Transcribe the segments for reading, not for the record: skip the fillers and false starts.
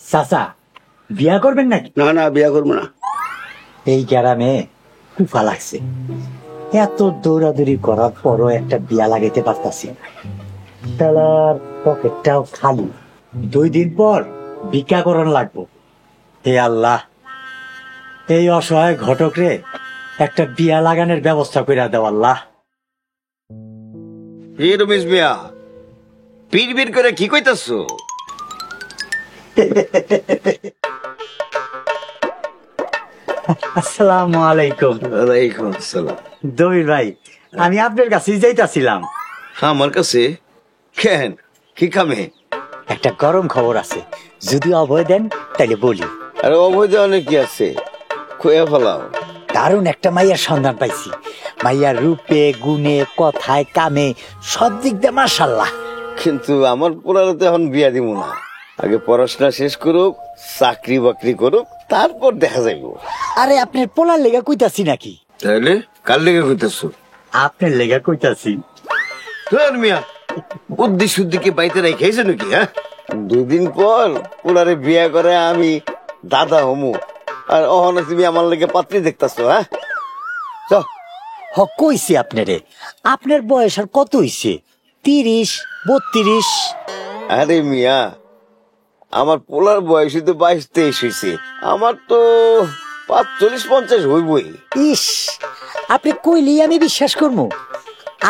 চাচা বিয়া করবেন নাকি? না না, বিয়া করবো না। এই গ্রামে কুফা লাগছে, এত দৌড়াদৌড়ি করার পরও একটা বিয়া লাগাইতে পারতাছি না। তালার পকেটটাও খালি, 2 দিন পর ভিক্ষা করণ লাগবো। হে আল্লাহ, এই অসহায় ঘটক রে একটা বিয়া লাগানোর ব্যবস্থা করে দাও আল্লাহ। হে রমেশ মিয়া, পিট পিট করে কি কইতাছো? আসসালামু আলাইকুম। ওয়ালাইকুম আসসালাম। দবির ভাই, আমি আপনার কাছেই যাইতাছিলাম। আমার কাছে কেন, কি কামে? একটা গরম খবর আছে, যদি অভয় দেন তাহলে বলি। আরে অবৈধ অনেক কি আছে, খুঁয়ে ফেলাও। দারুণ একটা মাইয়ার সন্ধান পাইছি। মাইয়ার রূপে গুণে কথায় কামে সব দিক দিয়ে মাশাআল্লাহ। কিন্তু আমার পোলারে তো এখন বিয়া দিব না, আগে পড়াশোনা শেষ করুক, চাকরি বাকরি করুক, তারপর দেখা যাইব। আরে আপনার পোলার লেগা কইতাছি নাকি? তাহলে কার লেগে কইতাছো? আপনার লেগা কইতাছি। তোর মিয়া বুদ্ধি শুদ্ধি কি বাইতে রেখেছে নাকি? হ্যাঁ, 2 দিন পর পোলারে বিয়া করে আমি দাদা হমু, আর অহনে তুমি আমার লেগে পাত্রী দেখতাছো? হ্যাঁ, চল। হ কইছি আপনারে, আপনার বয়স আর কত হইছে? 30, 32? আরে মিয়া, আমার পোলার বয়স তো 22-23 হয়েছে, আমার তো 45-50 হইবই। ইস, আপনি কইলেই আমি বিশ্বাস করবো।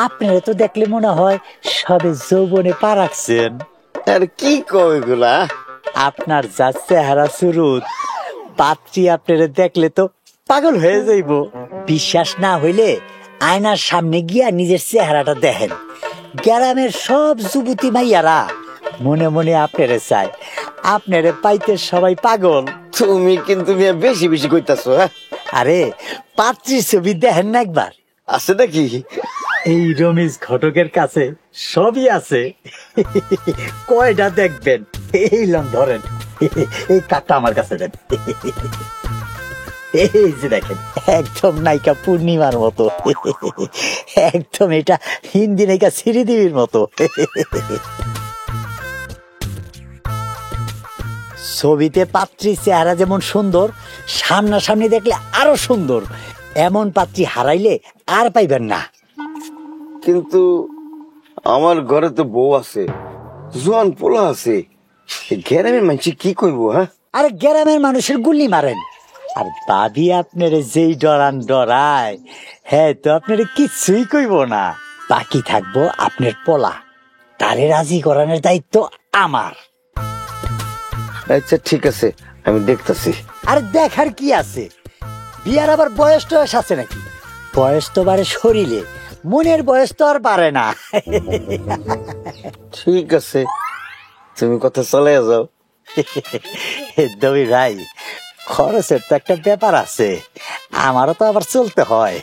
আপনারা তো দেখলে মনে হয় সবে যৌবনে পা রাখছেন। আর কি কও এগুলা? আপনার যা চেহারা সুরুত, পাত্রী আপনারা দেখলে তো পাগল হয়ে যাইব। বিশ্বাস না হইলে আয়নার সামনে গিয়া নিজের চেহারাটা দেখেন। গ্রামের সব যুবতী মাইয়ারা মনে মনে আপনারে চায়, আপনারে পাইতে সবাই পাগল। তুমি কিন্তু মিয়া বেশি বেশি কইতাছো। হ্যাঁ, আরে পাত্রীর ছবি দেখেন না একবার। আছে নাকি? এই রমেশ ঘটকের কাছে সবই আছে। কয়টা দেখবেন? এই লন ধরেন, এই কাকটা আমার কাছে দেন। এই যে দেখেন, একদম নায়িকা পূর্ণিমার মতো, একদম এটা হিন্দি নায়িকা শ্রীদেবীর মতো। ছবিতে পাত্রী চেহারা যেমন সুন্দর, সামনাসামনি দেখলে আরো সুন্দর। এমন পাত্রী হারাইলে আর পাইবেন না। কিন্তু আমার ঘরে তো বউ আছে, জোয়ান পোলা আছে, গ্রামের মানুষ কি কইবো? হ্যাঁ, আরে গ্রামের মানুষের গুলি মারেন, আর বাদি আপনারে যেই ডরান ডরায়, হ্যাঁ তো আপনারে কিছুই কইব না। বাকি থাকবো আপনার পোলা, তারে রাজি করানোর দায়িত্ব আমার। আচ্ছা ঠিক আছে, আমি দেখতাছি। আর দেখার কি আছে? বিয়ার আবার বয়স টয়স আছে নাকি? বয়স তো বাড়ে শরীরে, মনের বয়স তো আর বাড়ে না। ঠিক আছে, তুমি কথা চলে যাও। দবি ভাই, খরচের তো একটা ব্যাপার আছে, আমারও তো আবার চলতে হয়।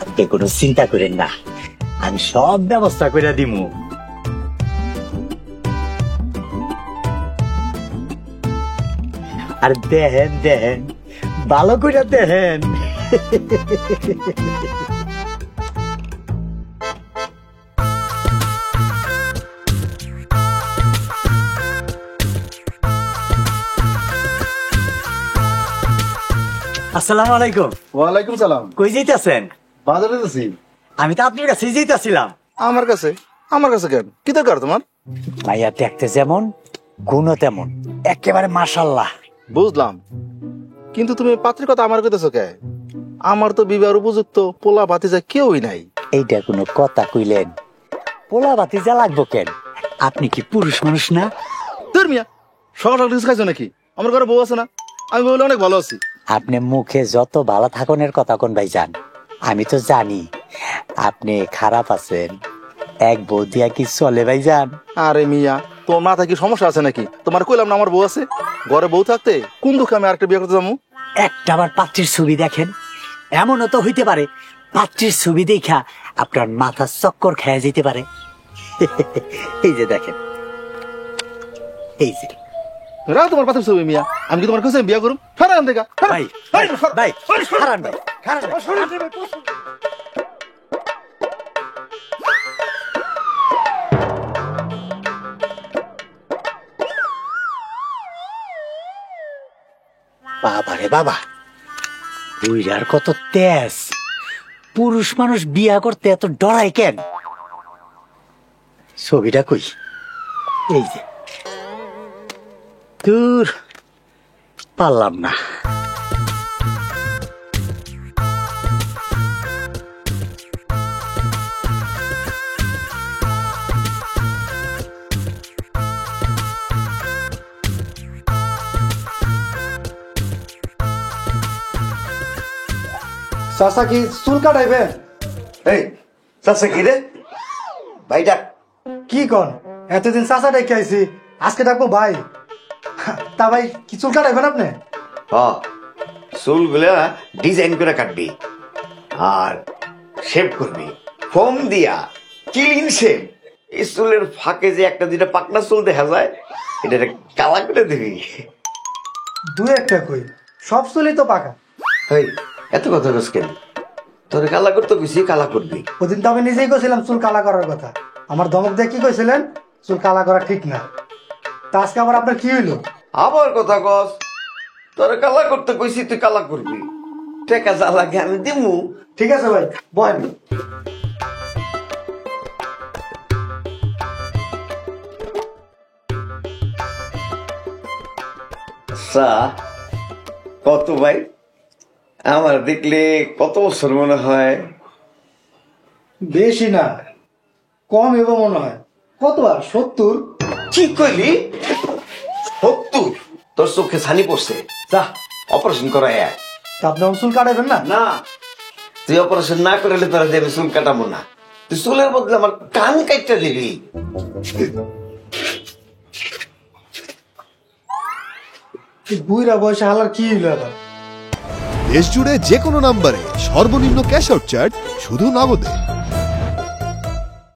আপনি কোনো চিন্তা করেন না, আমি সব ব্যবস্থা করে দিমু। আর দেখেন দেখেন, ভালো করে দেখেন। আসসালামু আলাইকুম। ওয়ালাইকুম সালাম। কই যাইতাছেন? বাজারে যাচ্ছি। আমি তো আপনার কাছে যাইতাছিলাম। আমার কাছে? আমার কাছে কেন, কি দরকার তোমার? মাইয়া দেখতে যেমন, গুণও তেমন, একেবারে মাশাআল্লাহ। বুঝলাম, কিন্তু তুমি পাত্রীর কথা আমার কইতেছো কে? আমার তো বিবাহের উপযুক্ত পোলা ভাতিজা কেউই নাই। এইটা কোনো কথা কইলেন? পোলা বাতি যা লাগবো কেন? আপনি কি পুরুষ মানুষ না? তোর মিয়া, সকাল সকাল কিছু খাইছো নাকি? আমার ঘরে বউ আছে না? আমি বলে অনেক ভালো আছি। আপনি মুখে যত ভালো থাকনের কথা কোন ভাই যান, আমি তো জানি আপনি খারাপ আছেন। এক বউ দিয়া কি চলে ভাই যান? আরে মিয়া, তোমার মাথায় কি সমস্যা আছে নাকি? তোমার কইলাম না আমার বউ আছে। ঘরে বউ থাকতে কোন দুঃখে আমি আরেকটা বিয়ে করতে যাবো? একটা আবার পাত্রীর ছবি দেখেন, এমনও তো হইতে পারে পাত্রীর ছবি দেখা আপনার মাথা চক্কর খেয়ে যেতে পারে। এই যে দেখেন, এই যে রাও তোমার পাত্রের ছবি মিয়া, আমি কি তোমার কাছে বিয়া করুম? হারান দেখা ভাই ভাই ভাই হারান ভাই, হারান ভাই। বাবা রে বাবা, বুইড়ার কত তেজ! পুরুষ মানুষ বিয়া করতে এত ডরায় কেন? ছবিটা কই? এই যে, দূর পারলাম না। চাচা কি চুল কাটাইবেন? এই চাচা কি রে? ভাইটা কি কন, এতদিন চাচা ডেকে আইছি, আজকে ডাকবো ভাই। তা ভাই কি চুল কাটাইবেন আপনি? চুলগুলা ডিজাইন করে কাটবি আর শেভ করবি ফোম দিয়া, ক্লিন শেভ। এই চুলের ফাঁকে যে একটা দুইটা পাকনা চুল দেখা যায়, এটা কালা করে দিবি। দু একটা কই, সব চুলই তো পাকা। এই এত কথা কস কেন? তোর কালা করতে কইছি, কালা করবি। ওদিন তো আমি নিজেই কইছিলাম চুল কালা করার কথা, আমার ধমক দিয়ে কি কইছিলেন? চুল কালা করা ঠিক না। তা আজকে আবার আপনার কি হইলো? আবার কথা কস? তোর কালা করতে কইছি, তুই কালা করবি। টাকা যা লাগে আমি দিমু। ঠিক আছে ভাই, বহেন। কত ভাই? আমার দেখলে কত বছর মনে হয়? বেশি না, কম এবো মনে হয়। কত আর 70? কি কইলি? 70? তোর চোখে ছানি পড়ছে, যা অপারেশন করাই আয়। তা আপনি আমার চুল কাটাইবেন না? না, তুই অপারেশন না করলে তোরা দেবে চুল কাটাবো না। তুই চুলের বদলে আমার কান কাটটা দিবি। বুইরা বয়সে হালার কি হইলো আবার? দেশ জুড়ে যে কোনো নম্বরে সর্বনিম্ন ক্যাশ আউট চার্জ শুধু নগদে।